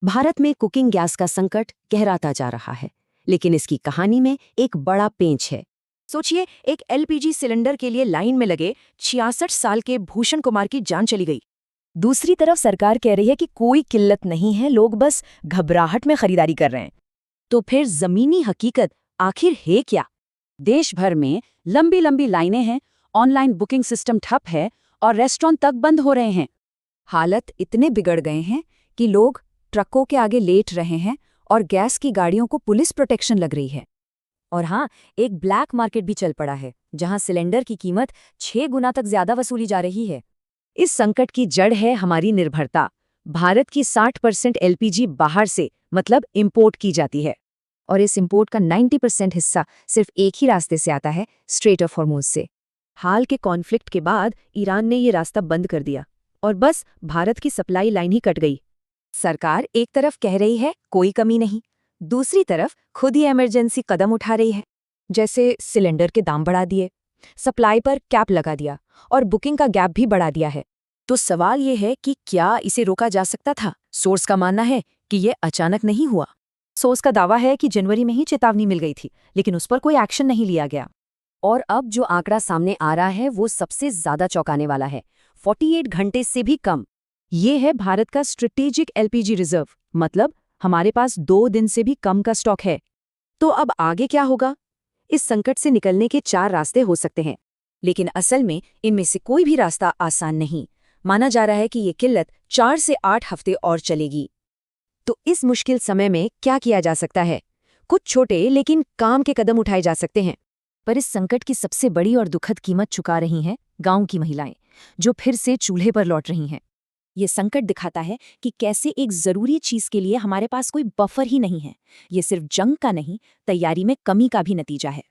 भारत में cooking gas का संकट गहराता जा रहा है, लेकिन इसकी कहानी में एक बड़ा पेंच है। सोचिए, एक एलपीजी सिलेंडर के लिए लाइन में लगे 66 साल के भूषण कुमार की जान चली गई। दूसरी तरफ सरकार कह रही है कि कोई किल्लत नहीं है, लोग बस घबराहट में खरीदारी कर रहे हैं। तो फिर जमीनी हकीकत आखिर है क्या? देश भर में लंबी लंबी लाइनें हैं, ऑनलाइन बुकिंग सिस्टम ठप है और रेस्टोरेंट तक बंद हो रहे हैं। हालत इतने बिगड़ गए हैं कि लोग ट्रकों के आगे लेट रहे हैं और गैस की गाड़ियों को पुलिस प्रोटेक्शन लग रही है। और हाँ, एक ब्लैक मार्केट भी चल पड़ा है, जहां सिलेंडर की कीमत 6 गुना तक ज्यादा वसूली जा रही है। इस संकट की जड़ है हमारी निर्भरता। भारत की 60% एलपीजी बाहर से मतलब इंपोर्ट की जाती है, और इस इंपोर्ट का 90% हिस्सा सिर्फ एक ही रास्ते से आता है, स्ट्रेट ऑफ हॉर्मुज से। हाल के कॉन्फ्लिक्ट के बाद ईरान ने ये रास्ता बंद कर दिया और बस भारत की सप्लाई लाइन ही कट गई। सरकार एक तरफ कह रही है कोई कमी नहीं, दूसरी तरफ खुद ही इमरजेंसी कदम उठा रही है। जैसे सिलेंडर के दाम बढ़ा दिए, सप्लाई पर कैप लगा दिया और बुकिंग का गैप भी बढ़ा दिया है। तो सवाल ये है कि क्या इसे रोका जा सकता था? सोर्स का मानना है कि ये अचानक नहीं हुआ। सोर्स का दावा है कि जनवरी में ही चेतावनी मिल गई थी, लेकिन उस पर कोई एक्शन नहीं लिया गया। और अब जो आंकड़ा सामने आ रहा है वो सबसे ज्यादा चौंकाने वाला है, 48 घंटे से भी कम। ये है भारत का स्ट्रेटेजिक एलपीजी रिजर्व, मतलब हमारे पास 2 दिन से भी कम का स्टॉक है। तो अब आगे क्या होगा? इस संकट से निकलने के 4 रास्ते हो सकते हैं, लेकिन असल में इनमें से कोई भी रास्ता आसान नहीं। माना जा रहा है कि ये किल्लत 4 से 8 हफ्ते और चलेगी। तो इस मुश्किल समय में क्या किया जा सकता है? कुछ छोटे लेकिन काम के कदम उठाए जा सकते हैं। पर इस संकट की सबसे बड़ी और दुखद कीमत चुका रही हैं गांव की महिलाएं, जो फिर से चूल्हे पर लौट रही हैं। ये संकट दिखाता है कि कैसे एक जरूरी चीज के लिए हमारे पास कोई बफर ही नहीं है। ये सिर्फ जंग का नहीं, तैयारी में कमी का भी नतीजा है।